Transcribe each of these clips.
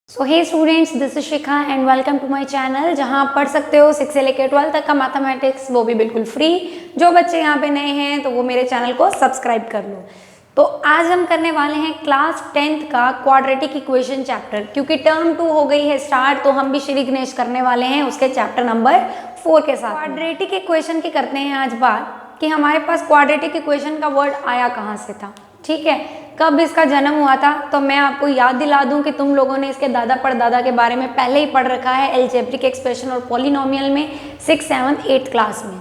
So hey students, this is Shikha and welcome to my channel, जहां आप पढ़ सकते हो 6 से लेकर 12 तक का मैथमेटिक्स, वो भी बिल्कुल फ्री। जो बच्चे यहाँ पे नए हैं तो वो मेरे चैनल को सब्सक्राइब कर लो। तो आज हम करने वाले हैं क्लास 10th का क्वाड्रेटिक इक्वेशन चैप्टर। क्योंकि टर्म 2 हो गई है स्टार्ट, तो हम भी श्री गणेश करने वाले हैं उसके चैप्टर नंबर 4 के साथ। क्वाड्रेटिक इक्वेशन की करते हैं आज बात कि हमारे पास क्वाड्रेटिक इक्वेशन का वर्ड आया कहाँ से था। ठीक है, कब इसका जन्म हुआ था, तो मैं आपको याद दिला दूं कि तुम लोगों ने इसके दादा परदादा के बारे में पहले ही पढ़ रखा है एल्जेब्रिक एक्सप्रेशन और पॉलिनोमियल में 6, 7, 8 क्लास में।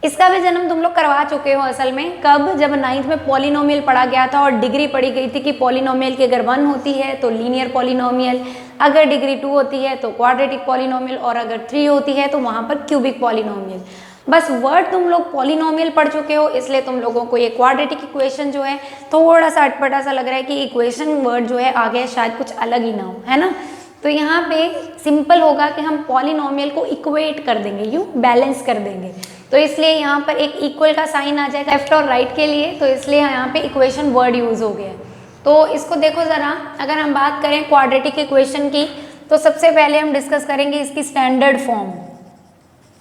इसका भी जन्म तुम लोग करवा चुके हो असल में। कब? जब 9th में पॉलिनोमियल पढ़ा गया था और डिग्री पढ़ी गई थी कि पॉलिनोमियल की अगर 1 होती है तो लीनियर पॉलिनोमियल, अगर डिग्री 2 होती है तो क्वाड्रेटिक पॉलिनोमियल, और अगर 3 होती है तो वहां पर क्यूबिक पॉलिनोमियल। बस वर्ड तुम लोग पॉलिनोमियल पढ़ चुके हो, इसलिए तुम लोगों को ये क्वाड्रेटिक इक्वेशन जो है थोड़ा सा अटपटा सा लग रहा है कि इक्वेशन वर्ड जो है आ गया, शायद कुछ अलग ही ना हो, है ना। तो यहाँ पे सिंपल होगा कि हम पॉलिनोमियल को इक्वेट कर देंगे, यूँ बैलेंस कर देंगे। तो इसलिए यहाँ पर एक इक्वल का साइन आ जाएगा लेफ्ट और राइट के लिए, तो इसलिए यहाँ पे इक्वेशन वर्ड यूज हो गया है। तो इसको देखो ज़रा, अगर हम बात करें क्वाड्रेटिक इक्वेशन की, तो सबसे पहले हम डिस्कस करेंगे इसकी स्टैंडर्ड फॉर्म।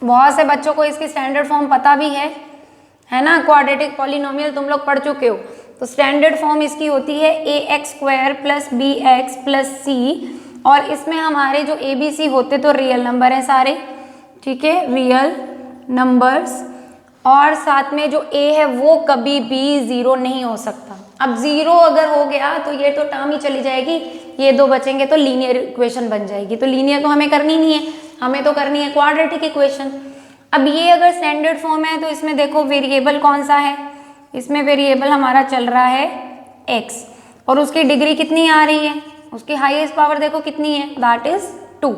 बहुत से बच्चों को इसकी स्टैंडर्ड फॉर्म पता भी है ना। क्वाड्रेटिक पॉलिनोमियल तुम लोग पढ़ चुके हो। तो स्टैंडर्ड फॉर्म इसकी होती है ax² + bx + c, और इसमें हमारे जो a b c होते तो रियल नंबर हैं सारे, ठीक है, रियल नंबर्स। और साथ में जो a है वो कभी भी 0 नहीं हो सकता। अब 0 अगर हो गया तो ये तो टर्म ही चली जाएगी, ये दो बचेंगे तो लीनियर इक्वेशन बन जाएगी। तो लीनियर तो हमें करनी नहीं है, हमें तो करनी है क्वाड्रेटिक इक्वेशन। अब ये अगर स्टैंडर्ड फॉर्म है तो इसमें देखो वेरिएबल कौन सा है, इसमें वेरिएबल हमारा चल रहा है x, और उसकी डिग्री कितनी आ रही है, उसकी हाईएस्ट पावर देखो कितनी है, दैट इज 2।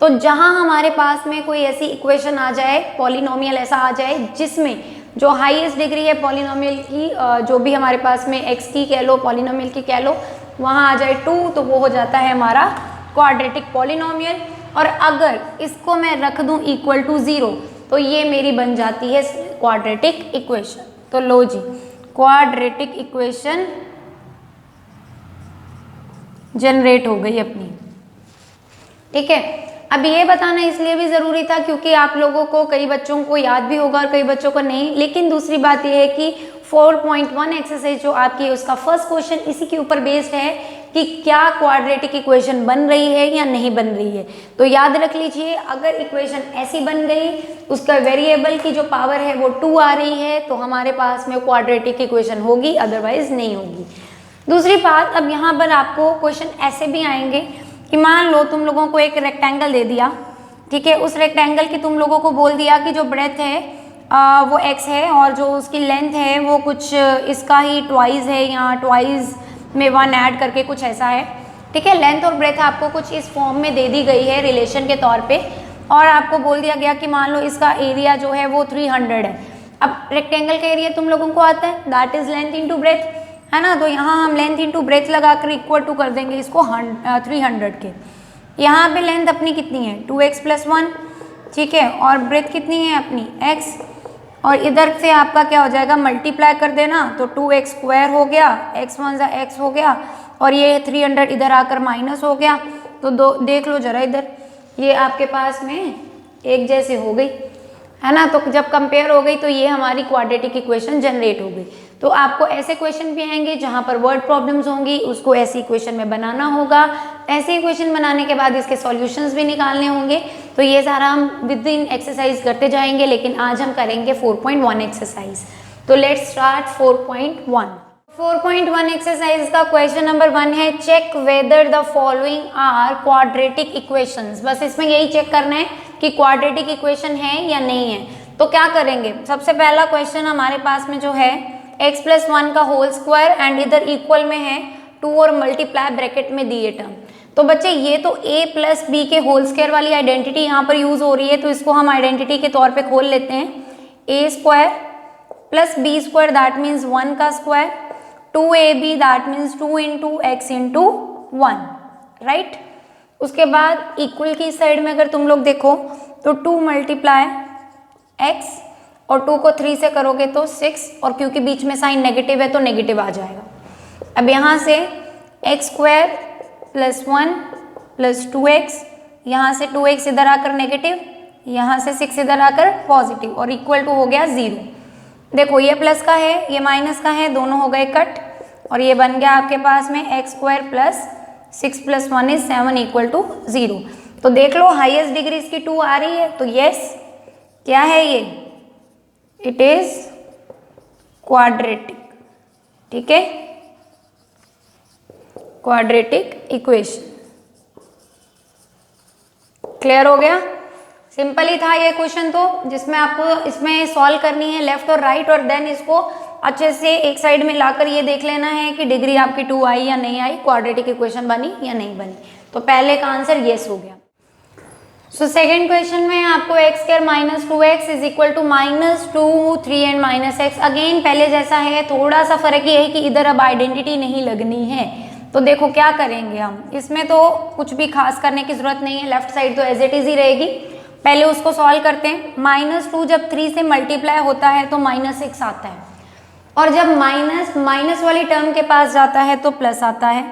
तो जहां हमारे पास में कोई ऐसी इक्वेशन आ जाए, पॉलिनोमियल ऐसा आ जाए जिसमें जो हाईएस्ट डिग्री है पॉलिनोमियल की, जो भी हमारे पास में x की कह लो, पॉलिनोमियल की कह लो, वहां आ जाए 2, तो वो हो जाता है हमारा क्वाड्रेटिक पॉलिनोमियल। और अगर इसको मैं रख दूं इक्वल टू 0, तो ये मेरी बन जाती है क्वाड्रेटिक इक्वेशन। तो लो जी, क्वाड्रेटिक इक्वेशन जनरेट हो गई अपनी। ठीक है, अब ये बताना इसलिए भी ज़रूरी था क्योंकि आप लोगों को, कई बच्चों को याद भी होगा और कई बच्चों को नहीं। लेकिन दूसरी बात यह है कि 4.1 एक्सरसाइज जो आपकी है उसका फर्स्ट क्वेश्चन इसी के ऊपर बेस्ड है कि क्या क्वाड्रेटिक इक्वेशन बन रही है या नहीं बन रही है। तो याद रख लीजिए, अगर इक्वेशन ऐसी बन गई, उसका वेरिएबल की जो पावर है वो 2 आ रही है, तो हमारे पास में क्वाड्रेटिक इक्वेशन होगी, अदरवाइज नहीं होगी। दूसरी बात, अब यहाँ पर आपको क्वेश्चन ऐसे भी आएंगे कि मान लो तुम लोगों को एक रेक्टेंगल दे दिया, ठीक है, उस रेक्टेंगल की तुम लोगों को बोल दिया कि जो ब्रेथ है वो x है, और जो उसकी लेंथ है वो कुछ इसका ही ट्वाइस है, या ट्वाइस में 1 ऐड करके कुछ ऐसा है। ठीक है, लेंथ और ब्रेथ आपको कुछ इस फॉर्म में दे दी गई है रिलेशन के तौर पे, और आपको बोल दिया गया कि मान लो इसका एरिया जो है वो 300 है। अब रेक्टेंगल का एरिया तुम लोगों को आता है, that is length into breadth, है ना। तो यहाँ हम लेंथ इंटू ब्रेथ लगाकर इक्वल टू कर देंगे इसको 300 के। यहाँ पे लेंथ अपनी कितनी है, 2x + 1, ठीक है, और ब्रेथ कितनी है अपनी x, और इधर से आपका क्या हो जाएगा, मल्टीप्लाई कर देना, तो 2x² हो गया, x1 = x हो गया, और ये 300 इधर आकर माइनस हो गया। तो देख लो जरा इधर, ये आपके पास में एक जैसे हो गई, है ना। तो जब कंपेयर हो गई तो ये हमारी क्वाड्रेटिक इक्वेशन जनरेट हो गई। तो आपको ऐसे क्वेश्चन भी आएंगे जहां पर वर्ड प्रॉब्लम्स होंगी, उसको ऐसी इक्वेशन में बनाना होगा। ऐसे इक्वेशन बनाने के बाद इसके सॉल्यूशंस भी निकालने होंगे। तो ये सारा हम विद इन एक्सरसाइज करते जाएंगे, लेकिन आज हम करेंगे 4.1 एक्सरसाइज। तो लेट्स स्टार्ट 4.1। 4.1 एक्सरसाइज का क्वेश्चन नंबर 1 है, check whether the following are quadratic equations. बस इसमें यही चेक करना है कि क्वाड्रेटिक इक्वेशन है या नहीं है। तो क्या करेंगे, सबसे पहला क्वेश्चन हमारे पास में जो है x + 1 का होल स्क्वायर, एंड इधर इक्वल में है 2 और मल्टीप्लाई ब्रैकेट में दिए टर्म। तो बच्चे ये तो a + b के होल स्क्वायर वाली आइडेंटिटी यहाँ पर यूज हो रही है, तो इसको हम आइडेंटिटी के तौर पे खोल लेते हैं। a² + b² दैट मीन्स 1 का square, 2ab that means 2 × x × 1, right. उसके बाद इक्वल की साइड में अगर तुम लोग देखो तो 2 × x, और 2 को 3 से करोगे तो 6, और क्योंकि बीच में साइन नेगेटिव है तो नेगेटिव आ जाएगा। अब यहाँ से x² + 1 प्लस 2x, यहाँ से 2x इधर आकर नेगेटिव, यहाँ से 6 इधर आकर पॉजिटिव और इक्वल टू हो गया 0। देखो ये प्लस का है ये माइनस का है, दोनों हो गए कट और ये बन गया आपके पास में x square plus 6 + 1 = 7 equal to 0। तो देख लो हाईएस्ट डिग्री इसकी 2 आ रही है, तो यस क्या है ये, इट इज क्वाड्रेटिक। ठीक है, क्वाड्रेटिक इक्वेशन। क्लियर हो गया? सिंपल ही था ये क्वेश्चन, तो जिसमें आपको इसमें सॉल्व करनी है लेफ्ट और राइट, और देन इसको अच्छे से एक साइड में लाकर ये देख लेना है कि डिग्री आपकी 2 आई या नहीं आई, क्वाड्रेटिक इक्वेशन बनी या नहीं बनी। तो पहले का आंसर येस हो गया। सो सेकंड क्वेश्चन में आपको x² - 2x = -2, 3 and -x। Again पहले जैसा है, थोड़ा सा फर्क ये है कि इधर अब आइडेंटिटी नहीं लगनी है। तो देखो क्या करेंगे हम, इसमें तो कुछ भी खास करने की जरूरत नहीं है, लेफ्ट साइड तो एज इट इज ही रहेगी। पहले उसको सॉल्व करते हैं। -2 जब 3 से मल्टीप्लाई होता है तो -6 आता है, और जब माइनस वाली टर्म के पास जाता है तो प्लस आता है,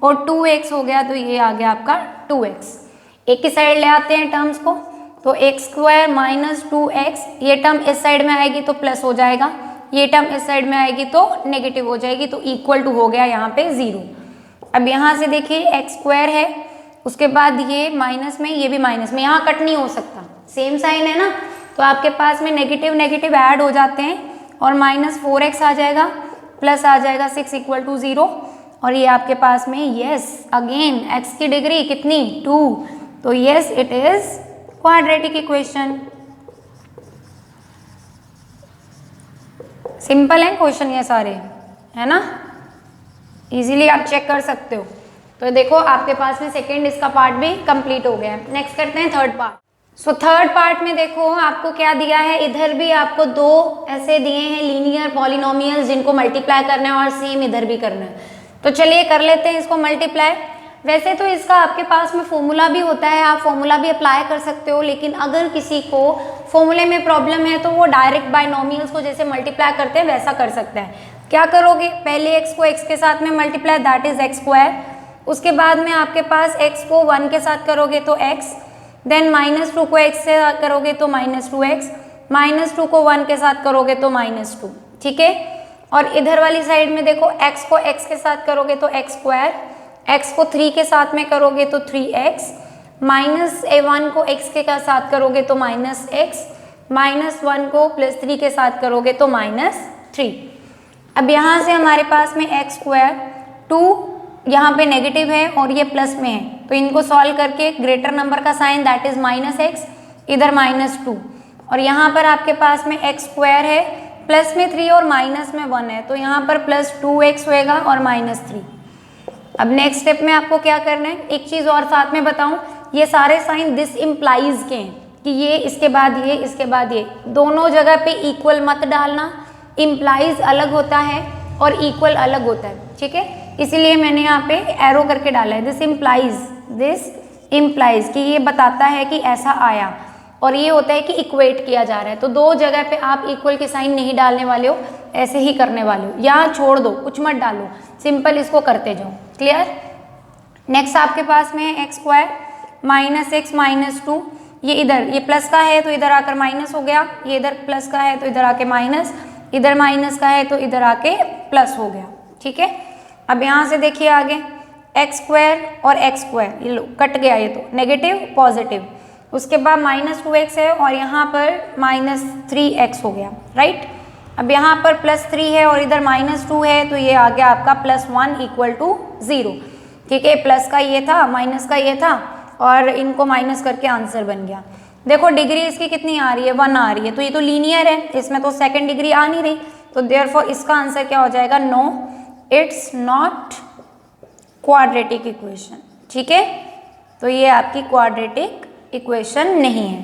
और 2x हो गया तो ये आ गया आपका 2x। एक ही साइड ले आते हैं टर्म्स को, तो x² - 2x, ये टर्म इस साइड में आएगी तो प्लस हो जाएगा, ये टर्म इस साइड में आएगी तो नेगेटिव हो जाएगी, तो इक्वल टू हो गया यहाँ पे 0। अब यहाँ से देखिए x² है, उसके बाद ये माइनस में, ये भी माइनस में, यहाँ कट नहीं हो सकता, सेम साइन है ना, तो आपके पास में नेगेटिव नेगेटिव ऐड हो जाते हैं और -4x आ जाएगा, प्लस आ जाएगा 6 इक्वल टू 0, और ये आपके पास में यस अगेन x की डिग्री कितनी 2, तो yes it is quadratic equation. Simple है क्वेश्चन ये सारे, है ना, इजीली आप चेक कर सकते हो। तो देखो आपके पास में सेकेंड इसका पार्ट भी कंप्लीट हो गया है। नेक्स्ट करते हैं third part. So third part में देखो आपको क्या दिया है, इधर भी आपको 2 ऐसे दिए हैं लीनियर पॉलिनोमियल्स जिनको मल्टीप्लाई करना है, और सेम इधर भी करना है। तो चलिए कर लेते हैं इसको मल्टीप्लाई। वैसे तो इसका आपके पास में फॉर्मूला भी होता है, आप फॉर्मूला भी अप्लाई कर सकते हो, लेकिन अगर किसी को फॉर्मूले में प्रॉब्लम है तो वो डायरेक्ट बाइनोमियल्स को जैसे मल्टीप्लाई करते हैं वैसा कर सकता है। क्या करोगे, पहले x को x के साथ में मल्टीप्लाई, दैट इज x²। उसके बाद में आपके पास x को 1 के साथ करोगे तो x, देन -2 को x से करोगे तो -2x, -2 को 1 के साथ करोगे तो -2। ठीक है, और इधर वाली साइड में देखो x को x के साथ करोगे तो x², x को 3 के साथ में करोगे तो 3x, -1 को x के साथ करोगे तो -x, -1 को +3 के साथ करोगे तो -3। अब यहाँ से हमारे पास में x², 2 यहाँ पे नेगेटिव है और ये प्लस में है, तो इनको सॉल्व करके ग्रेटर नंबर का साइन दैट इज -x, इधर -2, और यहाँ पर आपके पास में x² है, प्लस में 3 और माइनस में 1 है, तो यहाँ पर +2x होएगा और -3। अब नेक्स्ट स्टेप में आपको क्या करना है, एक चीज़ और साथ में बताऊँ, ये सारे साइन दिस इम्प्लाइज के हैं कि ये इसके बाद ये इसके बाद ये, दोनों जगह पे इक्वल मत डालना, इम्प्लाइज अलग होता है और इक्वल अलग होता है। ठीक है, इसीलिए मैंने यहाँ पे एरो करके डाला है, दिस इम्प्लाइज कि ये बताता है कि ऐसा आया, और ये होता है कि इक्वेट किया जा रहा है। तो दो जगह पे आप इक्वल के साइन नहीं डालने वाले हो, ऐसे ही करने वाले हो, या छोड़ दो, कुछ मत डालो, सिंपल इसको करते जाओ। क्लियर? नेक्स्ट आपके पास में है x² -x -2, ये इधर ये प्लस का है तो इधर आकर माइनस हो गया, ये इधर प्लस का है तो इधर आके माइनस, इधर माइनस का है तो इधर आके प्लस हो गया। ठीक है, अब यहाँ से देखिए आगे x² और x², ये लो कट गया, ये तो नेगेटिव पॉजिटिव, उसके बाद -2x है और यहाँ पर -3x हो गया। राइट, अब यहाँ पर +3 है और इधर -2 है, तो ये आ गया आपका +1 इक्वल टू 0। ठीक है, प्लस का ये था, माइनस का ये था, और इनको माइनस करके आंसर बन गया। देखो डिग्री इसकी कितनी आ रही है, 1 आ रही है, तो ये तो लीनियर है, इसमें तो सेकंड डिग्री आ नहीं रही, तो देयरफॉर इसका आंसर क्या हो जाएगा, no it's not quadratic equation. ठीक है, तो ये आपकी क्वाड्रेटिक इक्वेशन नहीं है।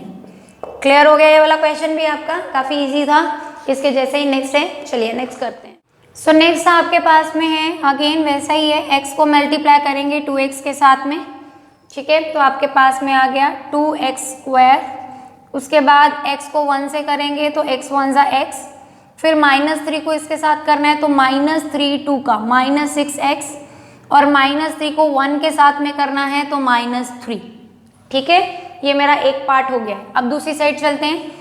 क्लियर हो गया ये वाला क्वेश्चन भी आपका, काफ़ी इजी था, इसके जैसे ही नेक्स्ट है। चलिए नेक्स्ट करते हैं। सो नेक्स्ट आपके पास में है अगेन वैसा ही है, x को मल्टीप्लाई करेंगे 2x के साथ में। ठीक है, तो आपके पास में आ गया 2x², उसके बाद x को 1 से करेंगे तो x1 = x, फिर -3 को इसके साथ करना है तो -3 2 का -6x, और -3 को 1 के साथ में करना है तो -3। ठीक है, ये मेरा एक पार्ट हो गया। अब दूसरी साइड चलते हैं।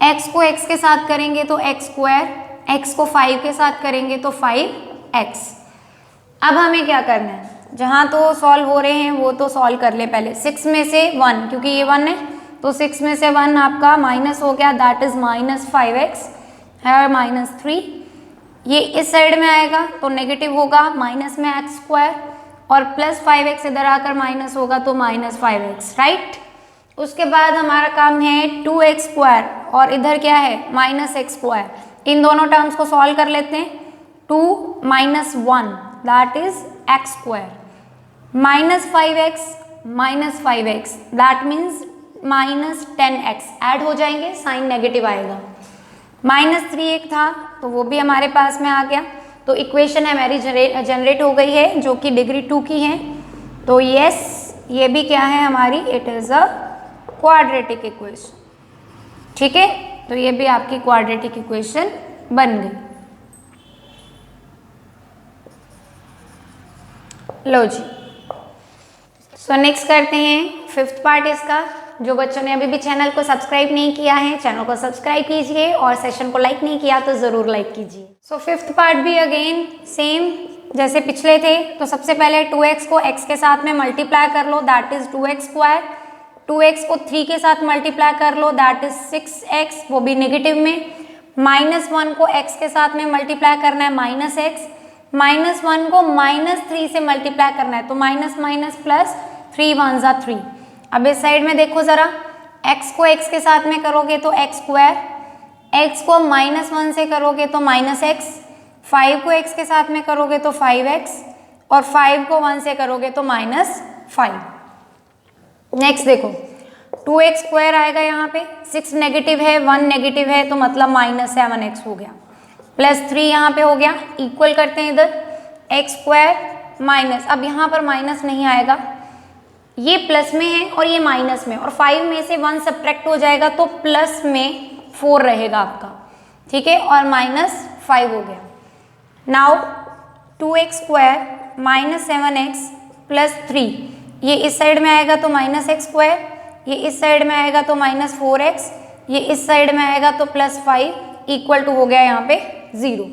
x को x के साथ करेंगे तो x², x को 5 के साथ करेंगे तो 5x। अब हमें क्या करना है, जहाँ तो सॉल्व हो रहे हैं वो तो सॉल्व कर ले पहले। 6 में से 1, क्योंकि ये 1 है तो 6 में से 1 आपका माइनस हो गया, दैट इज -5x है, -3। ये इस साइड में आएगा तो नेगेटिव होगा, माइनस में x² और प्लस 5x इधर आकर माइनस होगा तो -5x, राइट। उसके बाद हमारा काम है 2x² और इधर क्या है -x²। इन दोनों टर्म्स को सॉल्व कर लेते हैं। 2 - 1 that is x², -5x that means -10x add हो जाएंगे, साइन नेगेटिव आएगा। -3 एक था तो वो भी हमारे पास में आ गया। तो इक्वेशन हमारी जनरेट हो गई है जो कि डिग्री 2 की है। तो यस, ये भी क्या है हमारी, it is a quadratic equation. ठीक है, तो ये भी आपकी क्वाड्रेटिक इक्वेशन बन गई। लो जी, सो नेक्स्ट करते हैं 5th पार्ट इसका। जो बच्चों ने अभी भी चैनल को सब्सक्राइब नहीं किया है, चैनल को सब्सक्राइब कीजिए और सेशन को लाइक नहीं किया तो ज़रूर लाइक कीजिए। सो 5th पार्ट भी अगेन सेम जैसे पिछले थे। तो सबसे पहले 2x को x के साथ में मल्टीप्लाई कर लो, दैट इज 2x²। 2x को 3 के साथ मल्टीप्लाई कर लो, दैट इज 6x, वो भी नेगेटिव में। -1 को x के साथ में मल्टीप्लाई करना है, -x। -1 को -3 से मल्टीप्लाई करना है तो माइनस माइनस प्लस, 3 1 जा 3। अब इस साइड में देखो ज़रा, x को x के साथ में करोगे तो x², x को -1 से करोगे तो -x, 5 को x के साथ में करोगे तो 5x और 5 को 1 से करोगे तो -5। नेक्स्ट देखो 2x² आएगा यहाँ पे, 6 नेगेटिव है, 1 नेगेटिव है तो मतलब -7x हो गया, +3 यहाँ पे हो गया। इक्वल करते हैं इधर, x² माइनस, अब यहाँ पर माइनस नहीं आएगा, ये प्लस में है और ये माइनस में, और 5 में से 1 सब्ट्रैक्ट हो जाएगा तो प्लस में 4 रहेगा आपका। ठीक है, और -5 हो गया। नाउ 2x² -7x +3, ये इस साइड में आएगा तो -x², ये इस साइड में आएगा तो -4x, ये इस साइड में आएगा तो +5 इक्वल टू हो गया यहाँ पे 0।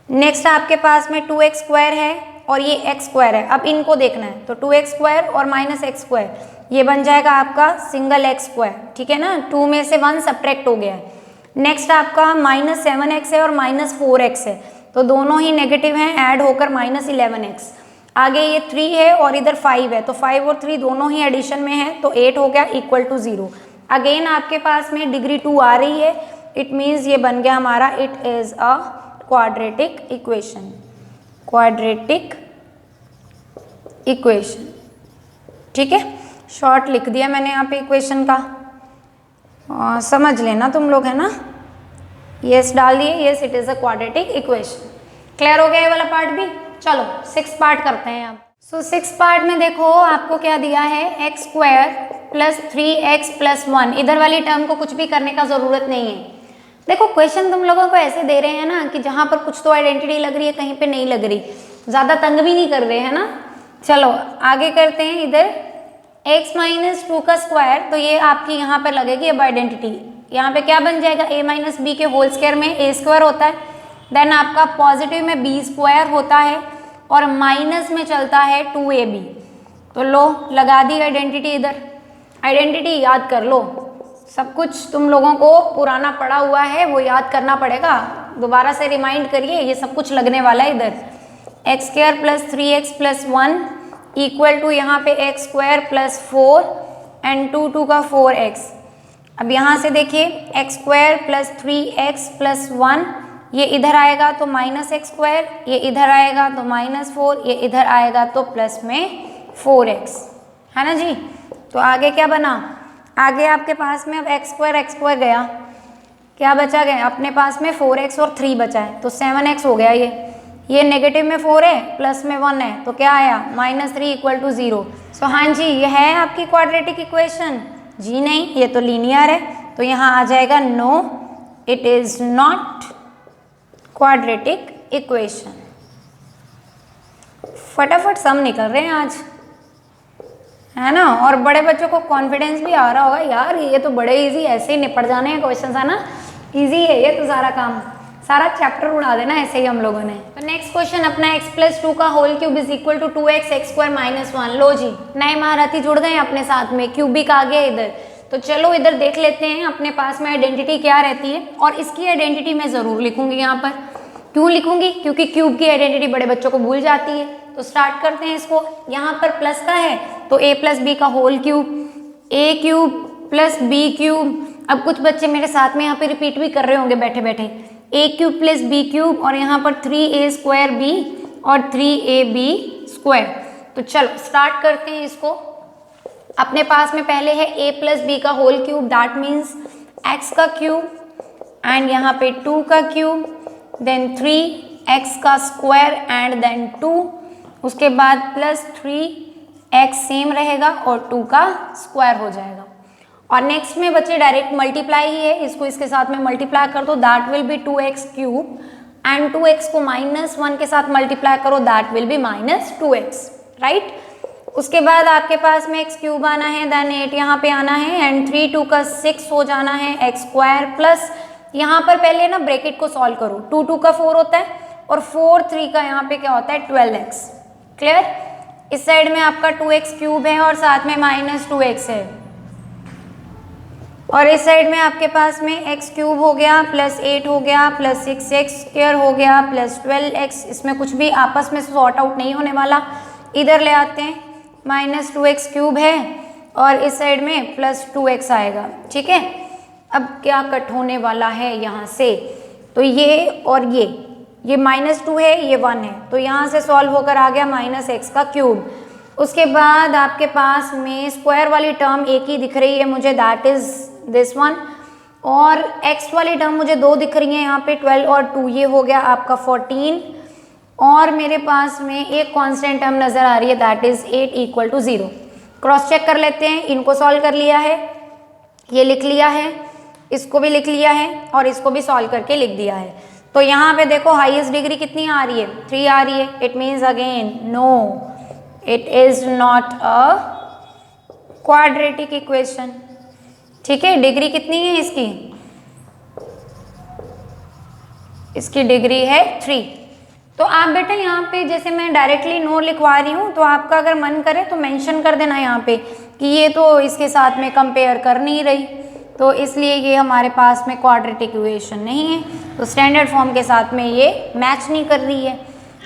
नेक्स्ट आपके पास में 2x² है और ये x² है। अब इनको देखना है तो 2x² और -x², ये बन जाएगा आपका सिंगल x²। ठीक है ना, 2 में से 1 सब्ट्रैक्ट हो गया है। नेक्स्ट आपका -7x है और -4x है, तो दोनों ही नेगेटिव हैं, ऐड होकर -11x। आगे ये 3 है और इधर 5 है, तो 5 और 3 दोनों ही एडिशन में है तो 8 हो गया इक्वल टू 0। अगेन आपके पास में डिग्री 2 आ रही है, इट मीन्स ये बन गया हमारा, it is a quadratic equation. Quadratic equation, ठीक है, शॉर्ट लिख दिया मैंने यहाँ पे इक्वेशन का, समझ लेना तुम लोग, है ना। यस डाल दिए, yes it is a quadratic equation. Clear हो गया ये वाला पार्ट भी। चलो 6 पार्ट करते हैं अब। सो 6 पार्ट में देखो आपको क्या दिया है, x² + 3x + 1। इधर वाली टर्म को कुछ भी करने का जरूरत नहीं है। देखो क्वेश्चन तुम लोगों को ऐसे दे रहे हैं ना कि जहाँ पर कुछ तो आइडेंटिटी लग रही है, कहीं पे नहीं लग रही, ज़्यादा तंग भी नहीं कर रहे हैं ना। चलो आगे करते हैं। इधर x - 2 का स्क्वायर, तो ये आपकी यहाँ पर लगेगी अब आइडेंटिटी। यहाँ पे क्या बन जाएगा, a - b के होल स्क्वायर में a² होता है, देन आपका पॉजिटिव में b² होता है और माइनस में चलता है 2ab। तो लो लगा दी आइडेंटिटी इधर। आइडेंटिटी याद कर लो, सब कुछ तुम लोगों को पुराना पड़ा हुआ है वो याद करना पड़ेगा, दोबारा से रिमाइंड करिए, ये सब कुछ लगने वाला है इधर। x² + 3x + 1 इक्वल टू यहाँ पे x² + 4 एंड 2 का 4x। अब यहाँ से देखिए x² + 3x + 1, ये इधर आएगा तो -x², ये इधर आएगा तो -4, ये इधर आएगा तो प्लस में 4x, है ना जी। तो आगे क्या बना, आगे आपके पास में अब x² गया, क्या बचा गया अपने पास में 4x और 3 बचा है, तो 7x हो गया। ये नेगेटिव में 4 है, प्लस में 1 है, तो क्या आया -3 = 0। सो हाँ जी, ये है आपकी क्वाड्रेटिक इक्वेशन। जी नहीं, ये तो लीनियर है, तो यहाँ आ जाएगा no, it is not quadratic equation. फटाफट सम निकल रहे हैं आज, है ना। और बड़े बच्चों को कॉन्फिडेंस भी आ रहा होगा, यार ये तो बड़े इजी, ऐसे ही निपट जाने हैं क्वेश्चन, है ना, इजी है ये तो, सारा काम, सारा चैप्टर उड़ा देना ऐसे ही हम लोगों ने। तो नेक्स्ट क्वेश्चन अपना x+2 का whole cube is equal to 2x x² - 1। लो जी, नए महारथी जुड़ गए अपने साथ में, क्यूबिक आ गया इधर। तो चलो इधर देख लेते हैं अपने पास में आइडेंटिटी क्या रहती है, और इसकी आइडेंटिटी मैं ज़रूर लिखूंगी यहाँ पर। क्यों लिखूंगी? क्योंकि क्यूब की आइडेंटिटी बड़े बच्चों को भूल जाती है। तो स्टार्ट करते हैं इसको, यहाँ पर प्लस का है तो a+b का होल क्यूब, a³ + b³। अब कुछ बच्चे मेरे साथ में यहाँ पे रिपीट भी कर रहे होंगे बैठे बैठे, a³ + b³ और यहाँ पर 3a² b और 3ab²। तो चलो स्टार्ट करते हैं इसको। अपने पास में पहले है a+b का whole cube, that means x का क्यूब एंड यहाँ पे 2 का क्यूब, देन 3x का स्क्वायर एंड देन 2, उसके बाद +3x सेम रहेगा और 2 का स्क्वायर हो जाएगा। और नेक्स्ट में बच्चे डायरेक्ट मल्टीप्लाई ही है, इसको इसके साथ में मल्टीप्लाई कर दो, that will be 2x³ and 2x को -1 के साथ मल्टीप्लाई करो, that will be -2x, right. उसके बाद आपके पास में x³ आना है, देन 8 यहाँ पे आना है एंड 3 2 का 6 हो जाना है x² प्लस यहाँ पर पहले ना ब्रैकेट को सॉल्व करो, 2 2 का 4 होता है और 4 3 का यहाँ पे क्या होता है 12x। क्लियर? इस साइड में आपका 2x³ है और साथ में -2x है, और इस साइड में आपके पास में x³ हो गया +8 हो गया +6x² हो गया +12x। इसमें कुछ भी आपस में सॉर्ट आउट नहीं होने वाला, इधर ले आते हैं, -2x³ है और इस साइड में +2x आएगा, ठीक है। अब क्या कट होने वाला है यहाँ से, तो ये और ये -2 है, ये 1 है, तो यहाँ से सॉल्व होकर आ गया -x³। उसके बाद आपके पास में स्क्वायर वाली टर्म एक ही दिख रही है मुझे, दैट इज दिस वन, और x वाली टर्म मुझे 2 दिख रही है यहाँ पे, 12 और 2, ये हो गया आपका 14, और मेरे पास में एक कांस्टेंट टर्म नजर आ रही है, दैट इज 8 = 0। क्रॉस चेक कर लेते हैं, इनको सॉल्व कर लिया है, ये लिख लिया है, इसको भी लिख लिया है और इसको भी सॉल्व करके लिख दिया है। तो यहाँ पे देखो हाईएस्ट डिग्री कितनी आ रही है, 3 आ रही है। It means again no, it is not a quadratic equation, ठीक है। डिग्री कितनी है इसकी? इसकी डिग्री है 3। तो आप बेटा यहाँ पे जैसे मैं डायरेक्टली नो लिखवा रही हूँ, तो आपका अगर मन करे तो मेंशन कर देना यहाँ पे कि ये तो इसके साथ में कंपेयर कर नहीं रही, तो इसलिए ये हमारे पास में क्वाड्रेटिक इक्वेशन नहीं है, तो स्टैंडर्ड फॉर्म के साथ में ये मैच नहीं कर रही है,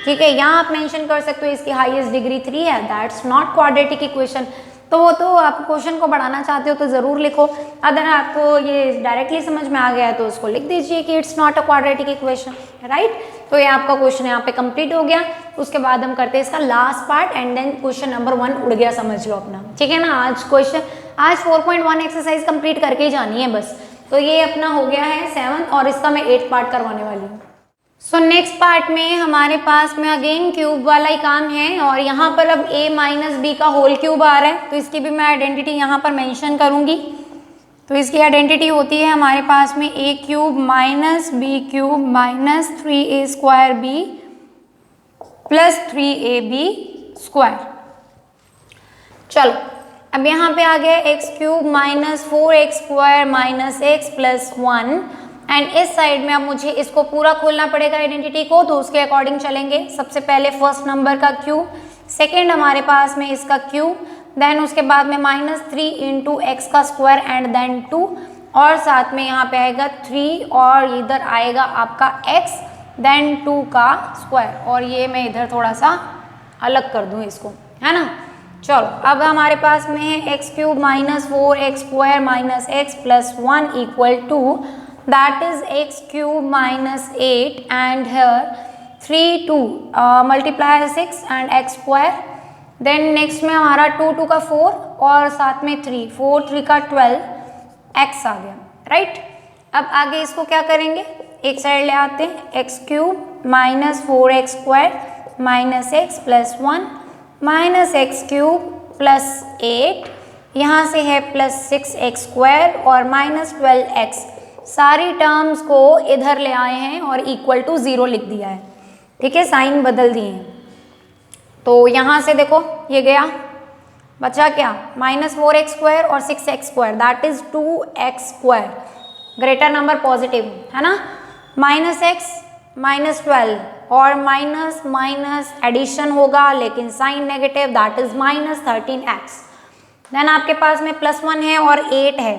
ठीक है। यहाँ आप मेंशन कर सकते हो इसकी हाईएस्ट डिग्री 3 है, दैट्स नॉट क्वाड्रेटिक इक्वेशन। तो वो तो आप क्वेश्चन को बढ़ाना चाहते हो तो ज़रूर लिखो, अगर आपको ये डायरेक्टली समझ में आ गया है तो उसको लिख दीजिए कि it's not a quadratic equation, right. तो ये आपका क्वेश्चन यहाँ पे कंप्लीट हो गया। उसके बाद हम करते हैं इसका last part and then question number 1 उड़ गया, समझ लो अपना, ठीक है ना। आज 4.1 एक्सरसाइज कंप्लीट करके ही जानी है बस। तो ये अपना हो गया है 7 और इसका मैं 8 पार्ट करवाने वाली हूँ। सो नेक्स्ट पार्ट में हमारे पास में अगेन क्यूब वाला ही काम है, और यहाँ पर अब a - b का होल क्यूब आ रहा है, तो इसकी भी मैं आइडेंटिटी यहाँ पर मेंशन करूँगी। तो इसकी आइडेंटिटी होती है हमारे पास में a³ - b³ - 3a² b + 3ab²। चलो अब यहाँ पे आ गया x³ - 4x² - x + 1, एंड इस साइड में अब मुझे इसको पूरा खोलना पड़ेगा आइडेंटिटी को, तो उसके अकॉर्डिंग चलेंगे। सबसे पहले फर्स्ट नंबर का क्यूब, सेकेंड हमारे पास में इसका क्यूब, देन उसके बाद में -3 × x² एंड देन 2, और साथ में यहाँ पे आएगा 3 और इधर आएगा आपका x देन 2 का स्क्वायर, और ये मैं इधर थोड़ा सा अलग कर दूँ इसको, है ना। चलो अब हमारे पास में है x³ - 4x² - x + 1 = that is x³ - 8 and here 3 2 multiply 6 and x², then next में हमारा 2 2 का 4 और साथ में 3 4 3 का 12 x आ गया, राइट। अब आगे इसको क्या करेंगे, एक साइड ले आते हैं, x³ - 4x² - x + 1 - x³ + 8, यहाँ से है +6x² और -12x, सारी टर्म्स को इधर ले आए हैं और = 0 लिख दिया है, ठीक है, साइन बदल दिए हैं। तो यहाँ से देखो ये गया, बचा क्या, -4x² और 6x², that is 2x²। Greater number positive है ना, -x -12 और माइनस माइनस एडिशन होगा लेकिन sign negative, that is -13x। Then आपके पास में +1 है और 8 है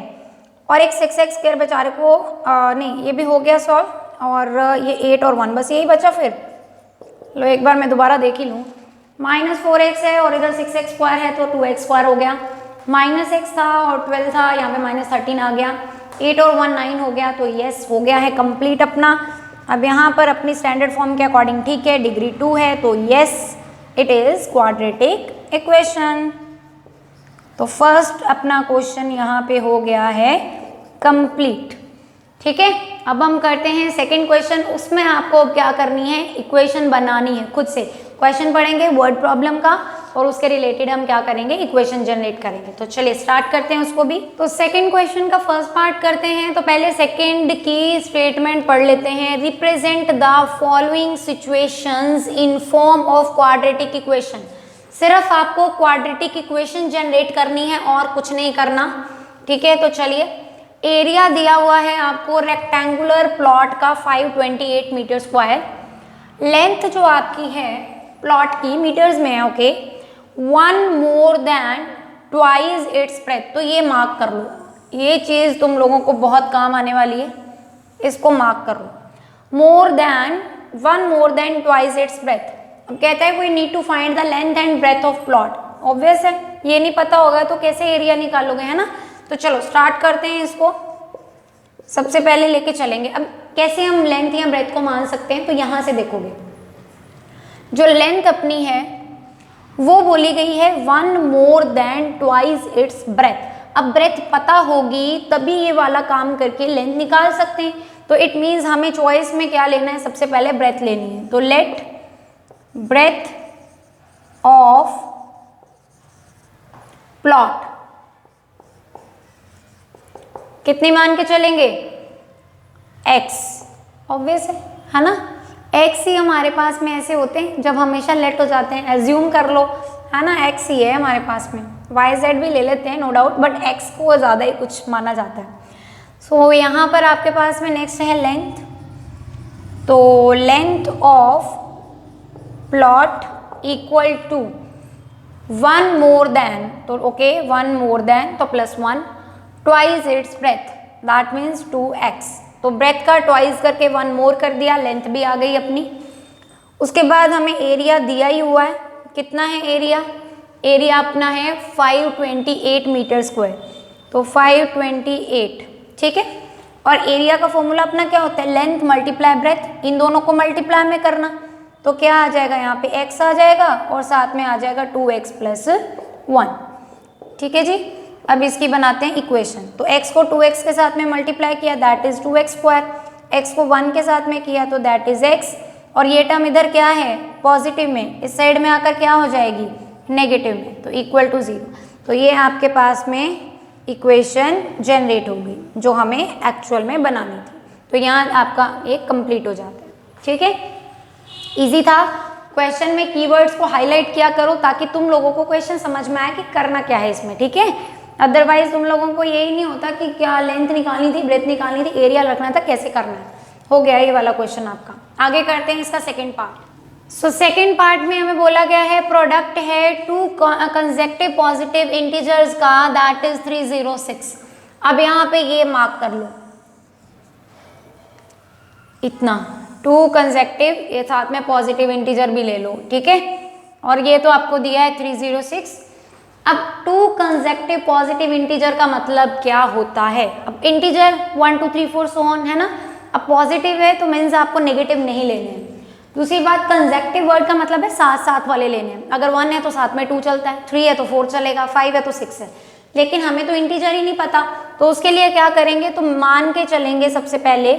और एक 6x² बेचारे को नहीं, ये भी हो गया सॉल्व, और ये 8 और 1 बस यही बचा। फिर लो एक बार मैं दोबारा देख ही लूँ, -4x है और इधर 6x² है तो 2x² हो गया, -x था और 12 था, यहाँ पे -13 आ गया, 8 और 1 9 हो गया, तो यस हो गया है कंप्लीट अपना। अब यहाँ पर अपनी स्टैंडर्ड फॉर्म के अकॉर्डिंग ठीक है, डिग्री 2 है तो yes it is quadratic equation. तो फर्स्ट अपना क्वेश्चन यहाँ पे हो गया है कंप्लीट। ठीक है, अब हम करते हैं सेकंड क्वेश्चन। उसमें आपको क्या करनी है, इक्वेशन बनानी है खुद से। क्वेश्चन पढ़ेंगे वर्ड प्रॉब्लम का और उसके रिलेटेड हम क्या करेंगे, इक्वेशन जनरेट करेंगे। तो चलिए स्टार्ट करते हैं उसको भी। तो सेकंड क्वेश्चन का फर्स्ट पार्ट करते हैं। तो पहले सेकंड की स्टेटमेंट पढ़ लेते हैं। Represent the following situations in form of quadratic equation. सिर्फ आपको क्वाड्रेटिक इक्वेशन जनरेट करनी है और कुछ नहीं करना। ठीक है, तो चलिए, एरिया दिया हुआ है आपको रेक्टेंगुलर प्लॉट का 528 मीटर स्क्वायर। लेंथ जो आपकी है प्लॉट की मीटर्स में है, okay, 1 more than twice it's breath. तो ये मार्क कर लो, ये चीज तुम लोगों को बहुत काम आने वाली है, इसको मार्क कर लो। More than 1 more than twice it's breadth. अब कहता है we need to find the length and breadth of plot. Obvious है, ये नहीं पता होगा तो कैसे एरिया निकालोगे, है ना। तो चलो स्टार्ट करते हैं इसको। सबसे पहले लेके चलेंगे, अब कैसे हम लेंथ या ब्रेथ को मान सकते हैं। तो यहाँ से देखोगे, जो लेंथ अपनी है वो बोली गई है 1 more than twice it's breadth. अब ब्रेथ पता होगी तभी ये वाला काम करके लेंथ निकाल सकते हैं। तो इट मीन्स हमें चॉइस में क्या लेना है, सबसे पहले ब्रेथ लेनी है। तो लेट ब्रेथ ऑफ प्लॉट कितनी मान के चलेंगे, x। ऑब्वियस है ना, x ही हमारे पास में ऐसे होते हैं जब हमेशा लेट हो जाते हैं। एज्यूम कर लो, है ना, x ही है हमारे पास में, y z भी ले लेते हैं नो डाउट, बट x को ज़्यादा ही कुछ माना जाता है। सो यहाँ पर आपके पास में नेक्स्ट है लेंथ। तो length of plot equal to 1 more than, तो ओके 1 मोर देन तो +1 twice it's breadth, that means 2x। तो ब्रेथ का ट्वाइस करके 1 मोर कर दिया, लेंथ भी आ गई अपनी। उसके बाद हमें एरिया दिया ही हुआ है, कितना है एरिया, एरिया अपना है 528 मीटर स्क्वायर। तो 528, ठीक है। और एरिया का फॉर्मूला अपना क्या होता है, लेंथ मल्टीप्लाई ब्रेथ, इन दोनों को मल्टीप्लाई में करना। तो क्या आ जाएगा, यहाँ पे x आ जाएगा और साथ में आ जाएगा 2x + 1। ठीक है जी, अब इसकी बनाते हैं इक्वेशन। तो x को 2x के साथ में मल्टीप्लाई किया, दैट इज 2x²। x को 1 के साथ में किया तो दैट इज x। और ये टर्म इधर क्या है, पॉजिटिव में, इस साइड में आकर क्या हो जाएगी, नेगेटिव में, तो इक्वल टू 0। तो ये आपके पास में इक्वेशन जनरेट होगी जो हमें एक्चुअल में बनानी थी। तो यहाँ आपका एक कंप्लीट हो जाता है। ठीक है, इजी था। क्वेश्चन में कीवर्ड्स को हाईलाइट किया करो ताकि तुम लोगों को क्वेश्चन समझ में आए कि करना क्या है इसमें। ठीक है, अदरवाइज तुम लोगों को यही नहीं होता कि क्या लेंथ निकालनी थी, ब्रेथ निकालनी थी, एरिया रखना था, कैसे करना है। हो गया ये वाला क्वेश्चन आपका। आगे करते हैं इसका second part. So second part में हमें बोला गया है प्रोडक्ट है 2 कंसेक्टिव पॉजिटिव इंटीजर्स का, दैट इज 306। अब यहाँ पे ये मार्क कर लो, इतना 2 कंसेक्टिव, ये साथ में पॉजिटिव इंटीजर भी ले लो। ठीक है, और ये तो आपको दिया है 306। अब 2 कंसेक्टिव पॉजिटिव इंटीजर का मतलब क्या होता है। अब इंटीजर 1 2 3 4 सो ऑन है ना। अब पॉजिटिव है तो मीन्स आपको नेगेटिव नहीं लेने हैं। दूसरी बात, कंसेक्टिव वर्ड का मतलब है साथ साथ वाले लेने हैं। अगर 1 है तो साथ में 2 चलता है, 3 है तो 4 चलेगा, 5 है तो 6 है। लेकिन हमें तो इंटीजर ही नहीं पता, तो उसके लिए क्या करेंगे, तो मान के चलेंगे सबसे पहले।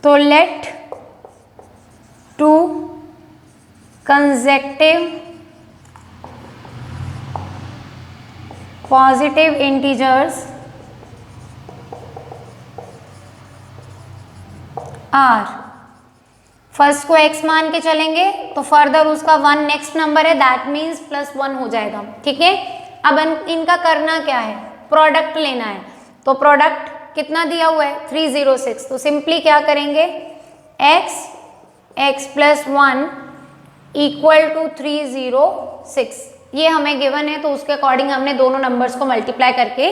तो let 2 consecutive positive integers are first को x मान के चलेंगे तो फर्दर उसका 1 नेक्स्ट नंबर है, दैट मीन्स +1 हो जाएगा। ठीक है, अब इनका करना क्या है, प्रोडक्ट लेना है। तो प्रोडक्ट कितना दिया हुआ है 306, तो सिंपली क्या करेंगे x + 1 = 306, ये हमें गिवन है तो उसके अकॉर्डिंग हमने दोनों नंबर्स को मल्टीप्लाई करके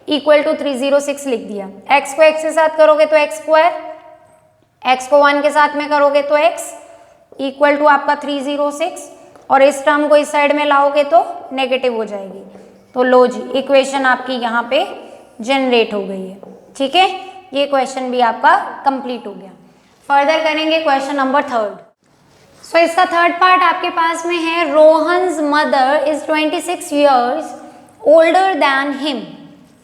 = 306 लिख दिया। x को x के साथ करोगे तो x², x को 1 के साथ में करोगे तो x = आपका 306, और इस टर्म को इस साइड में लाओगे तो नेगेटिव हो जाएगी। तो लो जी, इक्वेशन आपकी यहाँ पे जनरेट हो गई है। ठीक है, ये क्वेश्चन भी आपका कंप्लीट हो गया। फर्दर करेंगे क्वेश्चन नंबर 3। सो इसका थर्ड पार्ट आपके पास में है, Rohan's mother is 26 years older than him.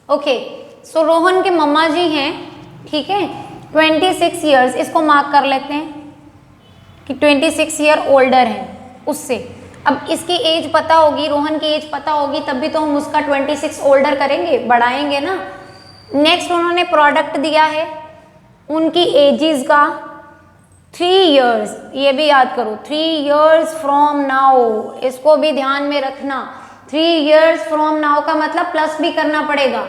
Okay, so Rohan के मम्मा जी हैं, ठीक है, 26 years, इसको मार्क कर लेते हैं कि 26 ईयर ओल्डर हैं उससे। अब इसकी एज पता होगी, रोहन की एज पता होगी, तब भी तो हम उसका 26 ओल्डर करेंगे, बढ़ाएंगे ना। नेक्स्ट उन्होंने प्रोडक्ट दिया है उनकी एजेस का 3 years, ये भी याद करो 3 years फ्रॉम नाउ, इसको भी ध्यान में रखना। 3 years फ्रॉम नाउ का मतलब प्लस भी करना पड़ेगा,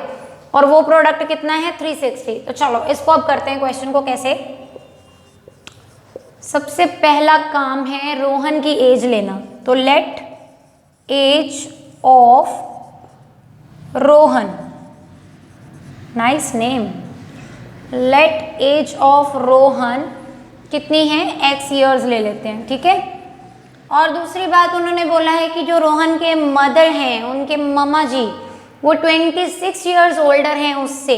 और वो प्रोडक्ट कितना है 360। तो चलो इसको अब करते हैं क्वेश्चन को कैसे। सबसे पहला काम है रोहन की एज लेना, तो let age of Rohan, nice name, let age of Rohan कितनी है x years ले लेते हैं। ठीक है, और दूसरी बात उन्होंने बोला है कि जो रोहन के मदर हैं, उनके मम्मा जी, वो 26 years ओल्डर हैं उससे,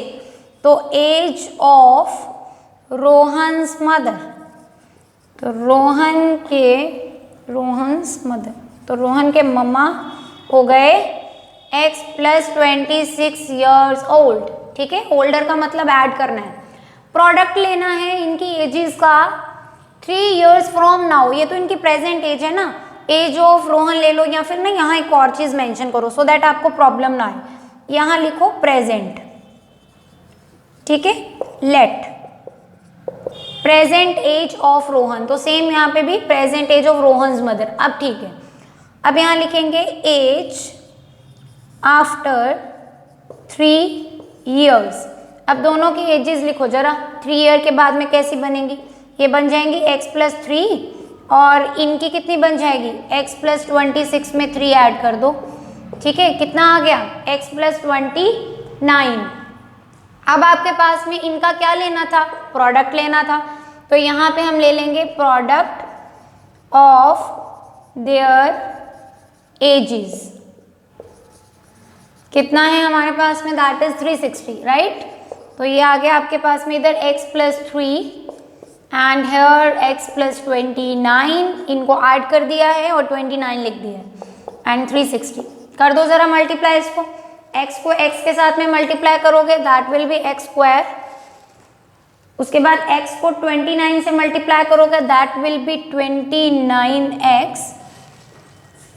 तो एज ऑफ रोहन्स मदर, तो रोहन्स मदर, तो रोहन के मम्मा हो गए x + 26 years ओल्ड। ठीक है, ओल्डर का मतलब ऐड करना है, प्रोडक्ट लेना है इनकी एजेस का 3 years फ्रॉम नाउ, ये तो इनकी प्रेजेंट एज है ना, एज ऑफ रोहन ले लो, या फिर ना यहाँ एक और चीज मेंशन करो सो दैट आपको प्रॉब्लम ना आए, यहाँ लिखो प्रेजेंट। ठीक है, let present age of Rohan, तो सेम यहाँ पे भी present age of Rohan's mother. अब ठीक है, अब यहाँ लिखेंगे एज आफ्टर 3 years। अब दोनों की एजेस लिखो जरा, 3 ईयर के बाद में कैसी बनेगी, ये बन जाएंगी x + 3, और इनकी कितनी बन जाएगी x + 26 में 3 ऐड कर दो। ठीक है, कितना आ गया x + 29। अब आपके पास में इनका क्या लेना था, प्रोडक्ट लेना था, तो यहाँ पे हम ले लेंगे प्रोडक्ट ऑफ देयर एजेस। कितना है हमारे पास में, दैट इज 360, राइट। तो ये आ गया आपके पास में इधर x + 3 एंड हेयर x + 29, इनको ऐड कर दिया है और 29 लिख दिया है, एंड 360 कर दो जरा मल्टीप्लाई इसको, x को x के साथ में मल्टीप्लाई करोगे दैट विल बी x², उसके बाद x को 29 से मल्टीप्लाई करोगे दैट विल बी 29x,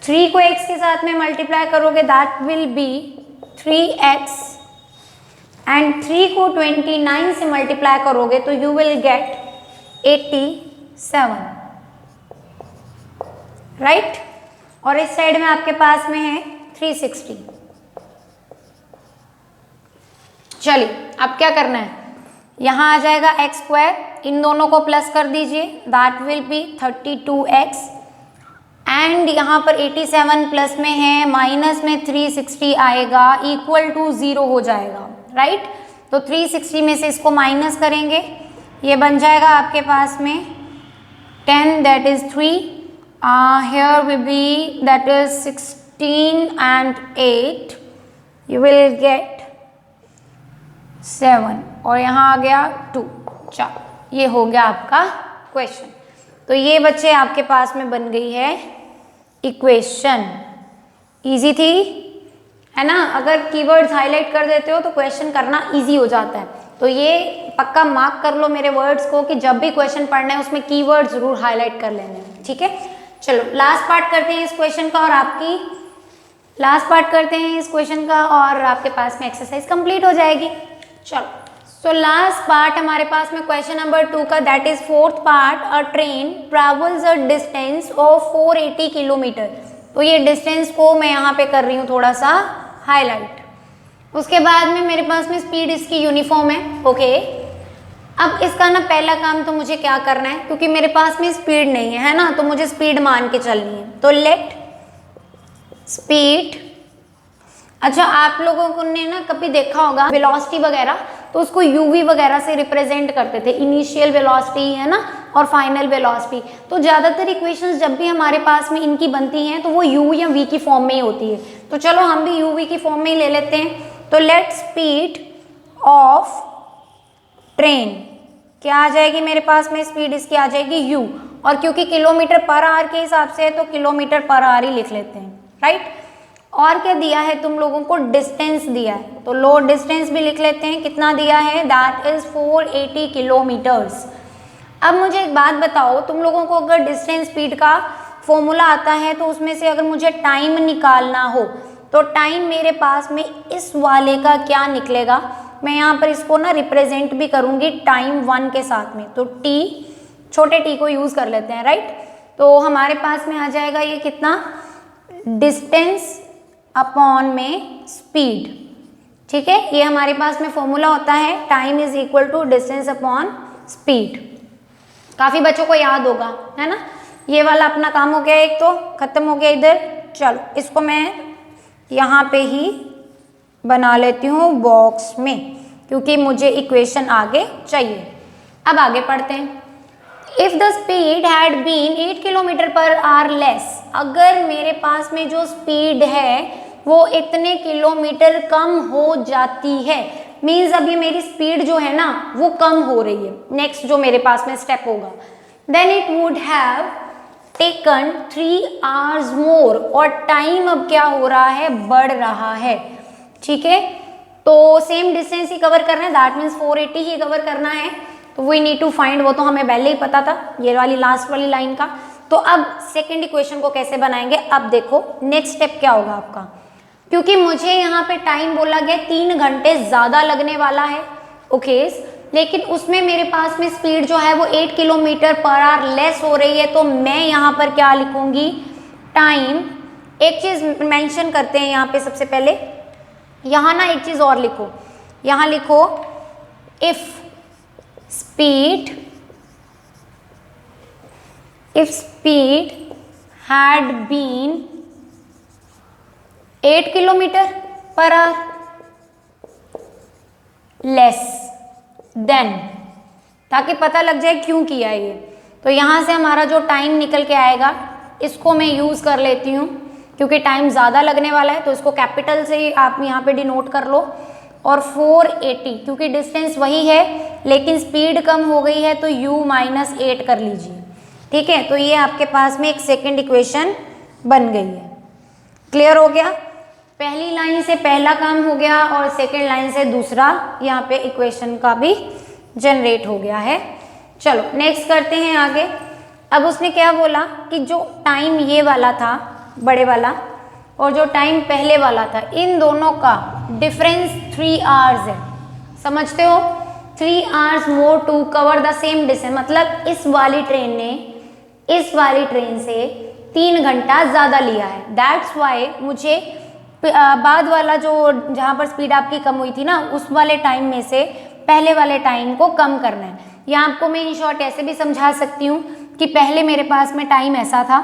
3 को x के साथ में मल्टीप्लाई करोगे that will be 3x, and 3 को 29 से मल्टीप्लाई करोगे तो यू विल गेट 87, राइट। और इस साइड में आपके पास में है 360। चलिए अब क्या करना है, यहाँ आ जाएगा x², इन दोनों को प्लस कर दीजिए that will be 32x, and यहाँ पर 87 प्लस में है, माइनस में 360 आएगा, = 0 हो जाएगा, राइट। तो 360 में से इसको माइनस करेंगे, ये बन जाएगा आपके पास में 10, that is 3, here will be that is 16 and 8, you will get 7, और यहाँ आ गया 2। चलो ये हो गया आपका क्वेश्चन। तो ये बच्चे आपके पास में बन गई है इक्वेशन, इजी थी है ना। अगर कीवर्ड्स हाईलाइट कर देते हो तो क्वेश्चन करना इजी हो जाता है। तो ये पक्का मार्क कर लो मेरे वर्ड्स को कि जब भी क्वेश्चन पढ़ना है उसमें कीवर्ड जरूर हाईलाइट कर लेने हैं, ठीक है। चलो लास्ट पार्ट करते हैं इस क्वेश्चन का, और आपकी लास्ट पार्ट करते हैं इस क्वेश्चन का, और आपके पास में एक्सरसाइज कंप्लीट हो जाएगी। चलो सो लास्ट पार्ट हमारे पास में क्वेश्चन नंबर 2 का, that is fourth part, a train travels a distance of 480 kilometre. तो ये डिस्टेंस को मैं यहाँ पे कर रही हूँ थोड़ा सा हाईलाइट। उसके बाद में मेरे पास में स्पीड इसकी यूनिफॉर्म है, ओके। अब इसका ना पहला काम तो मुझे क्या करना है, क्योंकि मेरे पास में स्पीड नहीं है ना, तो मुझे स्पीड मान के चलनी है। तो लेट स्पीड, अच्छा आप लोगों को ने ना कभी देखा होगा वेलोसिटी वगैरह, तो उसको यूवी वगैरह से रिप्रेजेंट करते थे, इनिशियल वेलोसिटी है ना और फाइनल वेलोसिटी। तो ज़्यादातर इक्वेशंस जब भी हमारे पास में इनकी बनती हैं तो वो यू या वी की फॉर्म में ही होती है। तो चलो हम भी यू वी की फॉर्म में ही ले लेते हैं। तो लेट स्पीड ऑफ ट्रेन क्या आ जाएगी मेरे पास में, स्पीड इसकी आ जाएगी यू, और क्योंकि किलोमीटर पर आवर के हिसाब से है तो किलोमीटर पर आवर ही लिख लेते हैं, राइट। और क्या दिया है तुम लोगों को, डिस्टेंस दिया है, तो लो डिस्टेंस भी लिख लेते हैं, कितना दिया है, दैट इज 480 किलोमीटर्स। अब मुझे एक बात बताओ, तुम लोगों को अगर डिस्टेंस स्पीड का फॉर्मूला आता है तो उसमें से अगर मुझे टाइम निकालना हो तो टाइम मेरे पास में इस वाले का क्या निकलेगा, मैं यहाँ पर इसको ना रिप्रेजेंट भी करूँगी टाइम 1 के साथ में, तो टी, छोटे टी को यूज़ कर लेते हैं, राइट। तो हमारे पास में आ जाएगा ये कितना, डिस्टेंस अपॉन में स्पीड, ठीक है। ये हमारे पास में फॉर्मूला होता है, time is equal to distance upon speed. काफ़ी बच्चों को याद होगा, है ना। ये वाला अपना काम हो गया, एक तो खत्म हो गया इधर। चलो इसको मैं यहाँ पे ही बना लेती हूँ बॉक्स में, क्योंकि मुझे इक्वेशन आगे चाहिए। अब आगे पढ़ते हैं। If the speed had been 8 kilometre per hour less, अगर मेरे पास में जो स्पीड है वो इतने किलोमीटर कम हो जाती है, मीन्स अभी मेरी स्पीड जो है ना वो कम हो रही है, नेक्स्ट जो मेरे पास में स्टेप होगा, then it would have taken 3 hours more, और टाइम अब क्या हो रहा है, बढ़ रहा है, ठीक है। तो सेम डिस्टेंस ही कवर करना है, दैट मीन्स 480 ही कवर करना है, तो वी नीड टू फाइंड, वो तो हमें पहले ही पता था, ये वाली लास्ट वाली लाइन का। तो अब सेकेंड इक्वेशन को कैसे बनाएंगे, अब देखो नेक्स्ट स्टेप क्या होगा आपका, क्योंकि मुझे यहाँ पे टाइम बोला गया 3 घंटे ज़्यादा लगने वाला है, ओके, लेकिन उसमें मेरे पास में स्पीड जो है वो 8 किलोमीटर पर आवर लेस हो रही है, तो मैं यहाँ पर क्या लिखूँगी, टाइम। एक चीज़ मेंशन करते हैं यहाँ पे सबसे पहले, यहाँ ना एक चीज़ और लिखो, यहाँ लिखो if speed had been 8 kilometre per hour less then, ताकि पता लग जाए क्यों किया है ये। तो यहाँ से हमारा जो टाइम निकल के आएगा इसको मैं यूज़ कर लेती हूँ, क्योंकि टाइम ज़्यादा लगने वाला है, तो इसको कैपिटल से ही आप यहाँ पे डिनोट कर लो। और 480, क्योंकि डिस्टेंस वही है लेकिन स्पीड कम हो गई है, तो u-8 कर लीजिए, ठीक है। तो ये आपके पास में एक सेकेंड इक्वेशन बन गई है। क्लियर हो गया, पहली लाइन से पहला काम हो गया और सेकेंड लाइन से दूसरा यहाँ पे इक्वेशन का भी जनरेट हो गया है। चलो नेक्स्ट करते हैं आगे। अब उसने क्या बोला कि जो टाइम ये वाला था बड़े वाला और जो टाइम पहले वाला था, इन दोनों का डिफरेंस 3 आवर्स है, समझते हो। 3 hours more to cover the same distance, मतलब इस वाली ट्रेन ने इस वाली ट्रेन से 3 घंटा ज़्यादा लिया है। दैट्स वाई मुझे बाद वाला जो जहाँ पर स्पीड आपकी कम हुई थी ना, उस वाले टाइम में से पहले वाले टाइम को कम करना है। या आपको मैं इन शॉर्ट ऐसे भी समझा सकती हूँ कि पहले मेरे पास में टाइम ऐसा था,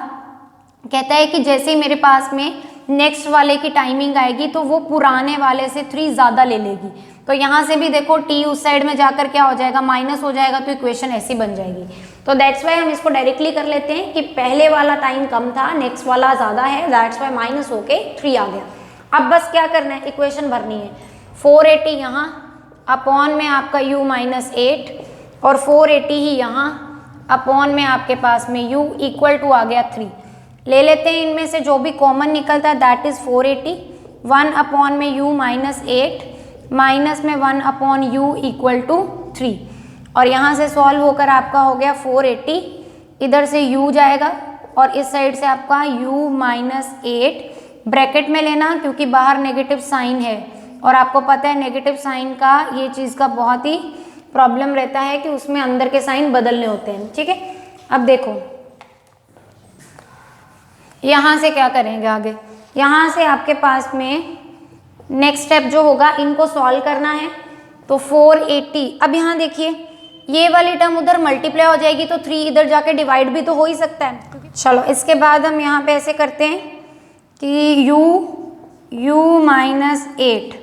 कहता है कि जैसे ही मेरे पास में नेक्स्ट वाले की टाइमिंग आएगी तो वो पुराने वाले से 3 ज़्यादा ले लेगी। तो यहाँ से भी देखो t उस साइड में जाकर क्या हो जाएगा, माइनस हो जाएगा, तो इक्वेशन ऐसी बन जाएगी। तो दैट्स वाई हम इसको डायरेक्टली कर लेते हैं कि पहले वाला टाइम कम था, नेक्स्ट वाला ज़्यादा है, दैट्स वाई माइनस होके 3 आ गया। अब बस क्या करना है, इक्वेशन भरनी है। 480 यहाँ अपॉन में आपका u-8 और 480 ही यहाँ अपॉन में आपके पास में u इक्वल टू आ गया 3। ले लेते हैं इनमें से जो भी कॉमन निकलता है, दैट इज़ 480। 1 अपॉन में u-8 माइनस में 1 अपॉन u इक्वल टू 3, और यहाँ से सॉल्व होकर आपका हो गया 480, इधर से u जाएगा और इस साइड से आपका u-8 ब्रैकेट में लेना क्योंकि बाहर नेगेटिव साइन है, और आपको पता है नेगेटिव साइन का ये चीज़ का बहुत ही प्रॉब्लम रहता है कि उसमें अंदर के साइन बदलने होते हैं, ठीक है। अब देखो यहाँ से क्या करेंगे आगे, यहाँ से आपके पास में नेक्स्ट स्टेप जो होगा इनको सॉल्व करना है। तो 480, अब यहाँ देखिए ये वाली टर्म उधर मल्टीप्लाई हो जाएगी तो 3 इधर जाके डिवाइड भी तो हो ही सकता है। चलो इसके बाद हम यहाँ पे ऐसे करते हैं कि u माइनस 8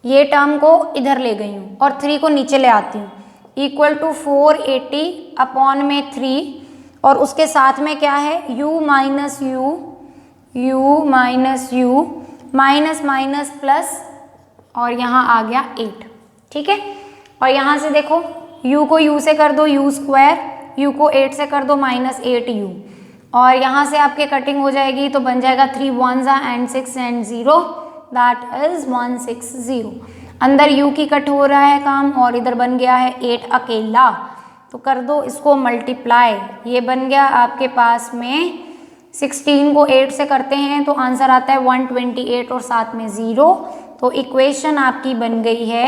ये टर्म को इधर ले गई हूँ और 3 को नीचे ले आती हूँ, इक्वल टू 480 अपॉन में 3 और उसके साथ में क्या है u minus u minus minus plus और यहाँ आ गया 8, ठीक है। और यहाँ से देखो u को u से कर दो u स्क्वायर, u को 8 से कर दो माइनस 8u और यहाँ से आपके कटिंग हो जाएगी तो बन जाएगा 3 1s and 6 and 0 that is 160। अंदर u की कट हो रहा है काम और इधर बन गया है 8 अकेला, तो कर दो इसको मल्टीप्लाई, ये बन गया आपके पास में 16 को 8 से करते हैं तो आंसर आता है 128 और साथ में 0। तो इक्वेशन आपकी बन गई है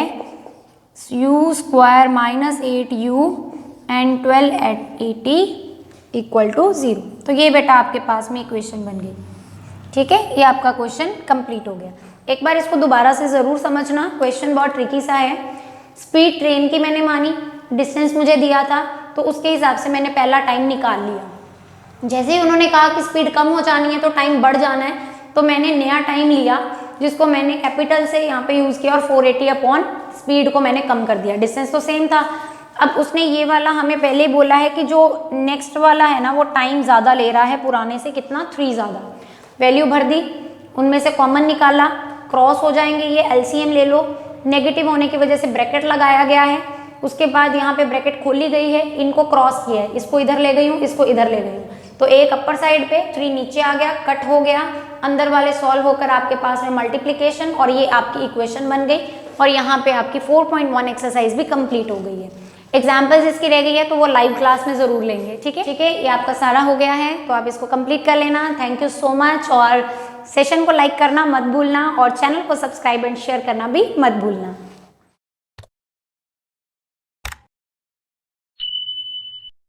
u square minus 8u and 1280 equal to 0। तो ये बेटा आपके पास में इक्वेशन बन गई, ठीक है। ये आपका क्वेश्चन कंप्लीट हो गया। एक बार इसको दोबारा से ज़रूर समझना, क्वेश्चन बहुत ट्रिकी सा है। स्पीड ट्रेन की मैंने मानी, डिस्टेंस मुझे दिया था तो उसके हिसाब से मैंने पहला टाइम निकाल लिया। जैसे ही उन्होंने कहा कि स्पीड कम हो जानी है तो टाइम बढ़ जाना है, तो मैंने नया टाइम लिया जिसको मैंने कैपिटल से यहाँ पे यूज़ किया और 480 अपॉन स्पीड को मैंने कम कर दिया। डिस्टेंस तो सेम था। अब उसने ये वाला हमें पहले ही बोला है कि जो नेक्स्ट वाला है ना वो टाइम ज़्यादा ले रहा है पुराने से, कितना 3 ज़्यादा। वैल्यू भर दी, उनमें से कॉमन निकाला, क्रॉस हो जाएंगे ये, एलसीएम ले लो, नेगेटिव होने की वजह से ब्रैकेट लगाया गया है। उसके बाद यहाँ पे ब्रैकेट खोली गई है, इनको क्रॉस किया है, इसको इधर ले गई हूँ, इसको इधर ले गई हूँ, तो एक अपर साइड पे 3 नीचे आ गया, कट हो गया, अंदर वाले सॉल्व होकर आपके पास में मल्टीप्लिकेशन और ये आपकी इक्वेशन बन गई। और यहाँ पे आपकी 4.1 एक्सरसाइज भी कंप्लीट हो गई है। एग्जाम्पल्स इसकी रह गई है तो वो लाइव क्लास में ज़रूर लेंगे, ठीक है। ठीक है, ये आपका सारा हो गया है तो आप इसको कंप्लीट कर लेना। थैंक यू सो मच, और सेशन को लाइक करना मत भूलना और चैनल को सब्सक्राइब एंड शेयर करना भी मत भूलना।